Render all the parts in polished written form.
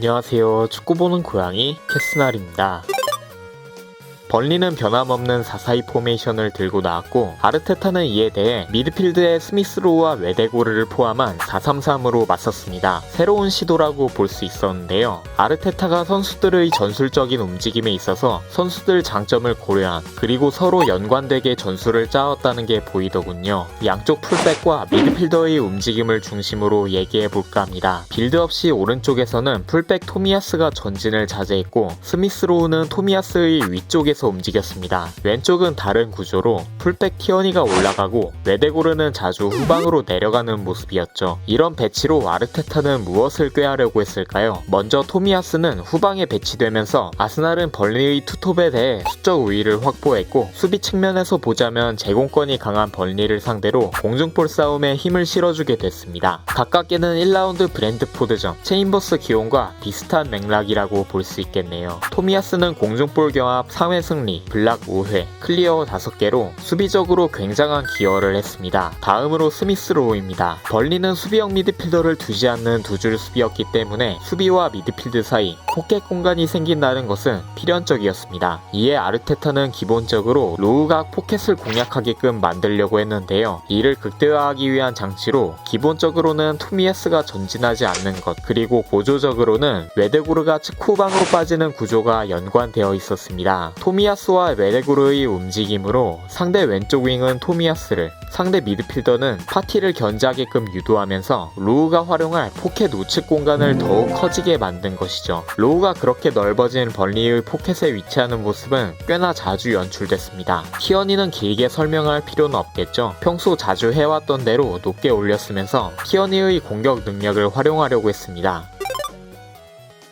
안녕하세요. 축구 보는 고양이 캐스날입니다. 벌리는 변함없는 4-4-2 포메이션을 들고 나왔고 아르테타는 이에 대해 미드필드에 스미스로우와 웨데고르를 포함한 4-3-3으로 맞섰습니다. 새로운 시도라고 볼 수 있었는데요. 아르테타가 선수들의 전술적인 움직임에 있어서 선수들 장점을 고려한 그리고 서로 연관되게 전술을 짜왔다는 게 보이더군요. 양쪽 풀백과 미드필더의 움직임을 중심으로 얘기해볼까 합니다. 빌드업 시 오른쪽에서는 풀백 토미야스가 전진을 자제했고 스미스로우는 토미야스의 위쪽에서 움직였습니다. 왼쪽은 다른 구조로 풀백 티어니가 올라가고 웨데고르는 자주 후방으로 내려가는 모습이었죠. 이런 배치로 아르테타는 무엇을 꾀하려고 했을까요? 먼저 토미야스는 후방에 배치되면서 아스날은 벌리의 투톱에 대해 수적 우위를 확보했고 수비 측면에서 보자면 제공권이 강한 벌리를 상대로 공중볼 싸움에 힘을 실어주게 됐습니다. 가깝게는 1라운드 브랜드포드전 체인버스 기용과 비슷한 맥락이라고 볼 수 있겠네요. 토미야스는 공중볼 경합 3회 승리, 블락 5회, 클리어 5개로 수비적으로 굉장한 기여를 했습니다. 다음으로 스미스로우입니다. 벌리는 수비형 미드필더를 두지 않는 두 줄 수비였기 때문에 수비와 미드필드 사이 포켓 공간이 생긴다는 것은 필연적이었습니다. 이에 아르테타는 기본적으로 로우가 포켓을 공략하게끔 만들려고 했는데요. 이를 극대화하기 위한 장치로 기본적으로는 토미야스가 전진하지 않는 것, 그리고 보조적으로는 웨데고르가 측 후방으로 빠지는 구조가 연관되어 있었습니다. 토미야스와 웨데고르의 움직임으로 상대 왼쪽 윙은 토미야스를, 상대 미드필더는 파티를 견제하게끔 유도하면서 로우가 활용할 포켓 우측 공간을 더욱 커지게 만든 것이죠. 로우가 그렇게 넓어진 벌리의 포켓에 위치하는 모습은 꽤나 자주 연출됐습니다. 티어니는 길게 설명할 필요는 없겠죠. 평소 자주 해왔던 대로 높게 올렸으면서 티어니의 공격 능력을 활용하려고 했습니다.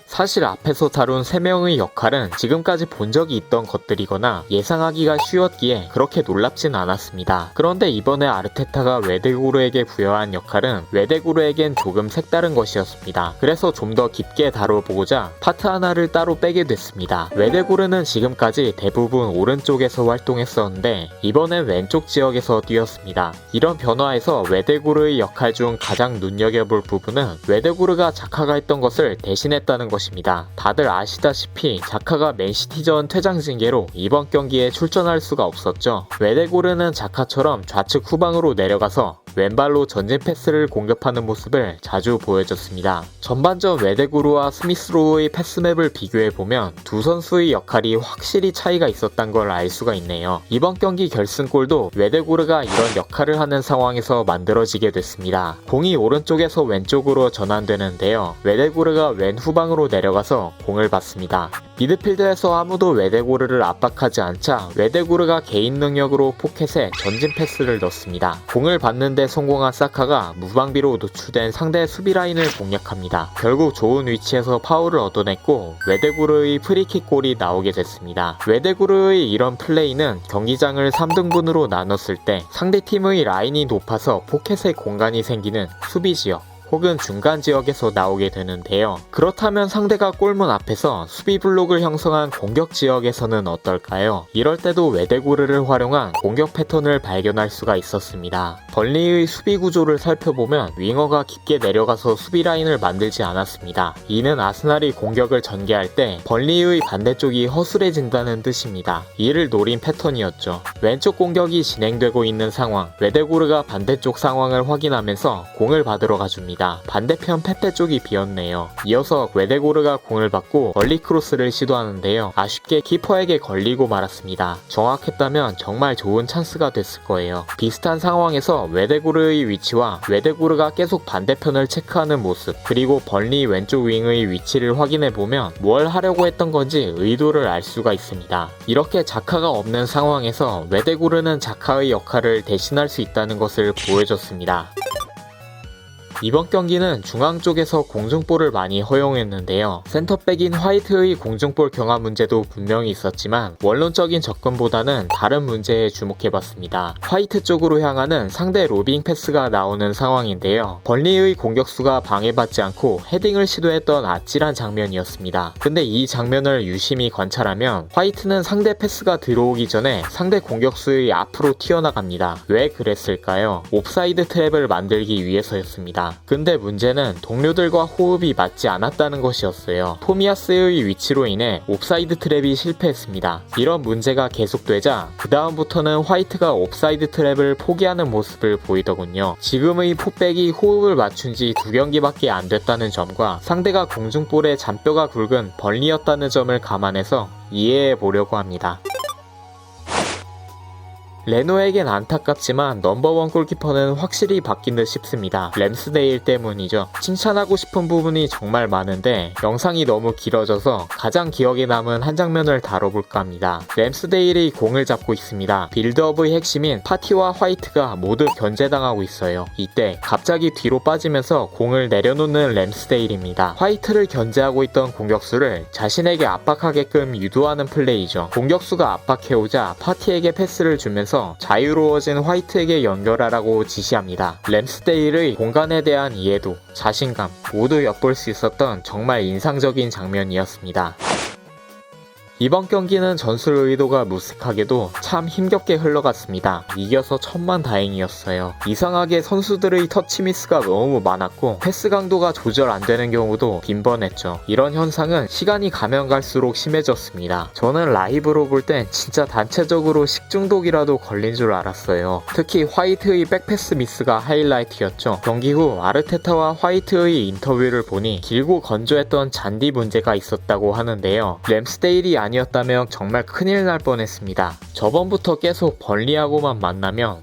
사실 앞에서 다룬 3명의 역할은 지금까지 본 적이 있던 것들이거나 예상하기가 쉬웠기에 그렇게 놀랍진 않았습니다. 그런데 이번에 아르테타가 웨데고르에게 부여한 역할은 웨데고르에겐 조금 색다른 것이었습니다. 그래서 좀 더 깊게 다뤄보고자 파트 하나를 따로 빼게 됐습니다. 웨데고르는 지금까지 대부분 오른쪽에서 활동했었는데 이번엔 왼쪽 지역에서 뛰었습니다. 이런 변화에서 웨데고르의 역할 중 가장 눈여겨볼 부분은 웨데고르가 자카가 했던 것을 대신했다는 것입니다. 다들 아시다시피 자카가 맨시티전 퇴장 징계로 이번 경기에 출전할 수가 없었죠. 웨데고르는 자카처럼 좌측 후방으로 내려가서 왼발로 전진 패스를 공격하는 모습을 자주 보여줬습니다. 전반전 웨데고르와 스미스로우의 패스맵을 비교해보면 두 선수의 역할이 확실히 차이가 있었던 걸 알 수가 있네요. 이번 경기 결승골도 웨데고르가 이런 역할을 하는 상황에서 만들어지게 됐습니다. 공이 오른쪽에서 왼쪽으로 전환되는데요. 웨데고르가 왼 후방으로 내려가서 공을 받습니다. 미드필드에서 아무도 웨데고르를 압박하지 않자 웨데고르가 개인 능력으로 포켓에 전진 패스를 넣습니다. 공을 받는데 성공한 사카가 무방비로 노출된 상대 수비 라인을 공략합니다. 결국 좋은 위치에서 파울을 얻어냈고 웨데고르의 프리킥 골이 나오게 됐습니다. 웨데고르의 이런 플레이는 경기장을 3등분으로 나눴을 때 상대팀의 라인이 높아서 포켓에 공간이 생기는 수비 지역 혹은 중간 지역에서 나오게 되는데요. 그렇다면 상대가 골문 앞에서 수비 블록을 형성한 공격 지역에서는 어떨까요? 이럴 때도 웨데고르를 활용한 공격 패턴을 발견할 수가 있었습니다. 벌리의 수비 구조를 살펴보면 윙어가 깊게 내려가서 수비 라인을 만들지 않았습니다. 이는 아스날이 공격을 전개할 때 벌리의 반대쪽이 허술해진다는 뜻입니다. 이를 노린 패턴이었죠. 왼쪽 공격이 진행되고 있는 상황, 웨데고르가 반대쪽 상황을 확인하면서 공을 받으러 가줍니다. 반대편 페페 쪽이 비었네요. 이어서 웨데고르가 공을 받고 멀리 크로스를 시도하는데요. 아쉽게 키퍼에게 걸리고 말았습니다. 정확했다면 정말 좋은 찬스가 됐을 거예요. 비슷한 상황에서 웨데고르의 위치와 웨데고르가 계속 반대편을 체크하는 모습, 그리고 벌리 왼쪽 윙의 위치를 확인해보면 뭘 하려고 했던 건지 의도를 알 수가 있습니다. 이렇게 자카가 없는 상황에서 웨데고르는 자카의 역할을 대신할 수 있다는 것을 보여줬습니다. 이번 경기는 중앙 쪽에서 공중볼을 많이 허용했는데요. 센터백인 화이트의 공중볼 경합 문제도 분명히 있었지만 원론적인 접근보다는 다른 문제에 주목해봤습니다. 화이트 쪽으로 향하는 상대 로빙 패스가 나오는 상황인데요. 벌리의 공격수가 방해받지 않고 헤딩을 시도했던 아찔한 장면이었습니다. 근데 이 장면을 유심히 관찰하면 화이트는 상대 패스가 들어오기 전에 상대 공격수의 앞으로 튀어나갑니다. 왜 그랬을까요? 옵사이드 트랩을 만들기 위해서였습니다. 했습니다. 근데 문제는 동료들과 호흡이 맞지 않았다는 것이었어요. 토미야스의 위치로 인해 옵사이드 트랩이 실패했습니다. 이런 문제가 계속되자 그 다음부터는 화이트가 옵사이드 트랩을 포기하는 모습을 보이더군요. 지금의 풋백이 호흡을 맞춘 지 2경기밖에 안 됐다는 점과 상대가 공중볼에 잔뼈가 굵은 벌리였다는 점을 감안해서 이해해 보려고 합니다. 레노에겐 안타깝지만 넘버원 골키퍼는 확실히 바뀐 듯 싶습니다. 램스데일 때문이죠. 칭찬하고 싶은 부분이 정말 많은데 영상이 너무 길어져서 가장 기억에 남은 한 장면을 다뤄볼까 합니다. 램스데일이 공을 잡고 있습니다. 빌드업의 핵심인 파티와 화이트가 모두 견제당하고 있어요. 이때 갑자기 뒤로 빠지면서 공을 내려놓는 램스데일입니다. 화이트를 견제하고 있던 공격수를 자신에게 압박하게끔 유도하는 플레이죠. 공격수가 압박해오자 파티에게 패스를 주면서 자유로워진 화이트에게 연결하라고 지시합니다. 램스데일의 공간에 대한 이해도, 자신감 모두 엿볼 수 있었던 정말 인상적인 장면이었습니다. 이번 경기는 전술 의도가 무색하게도 참 힘겹게 흘러갔습니다. 이겨서 천만다행이었어요. 이상하게 선수들의 터치 미스가 너무 많았고 패스 강도가 조절 안 되는 경우도 빈번했죠. 이런 현상은 시간이 가면 갈수록 심해졌습니다. 저는 라이브로 볼 땐 진짜 단체적으로 식중독이라도 걸린 줄 알았어요. 특히 화이트의 백패스 미스가 하이라이트였죠. 경기 후 아르테타와 화이트의 인터뷰를 보니 길고 건조했던 잔디 문제가 있었다고 하는데요. 램스데일이 아니었다면 정말 큰일 날 뻔했습니다. 저번부터 계속 벌리하고만 만나면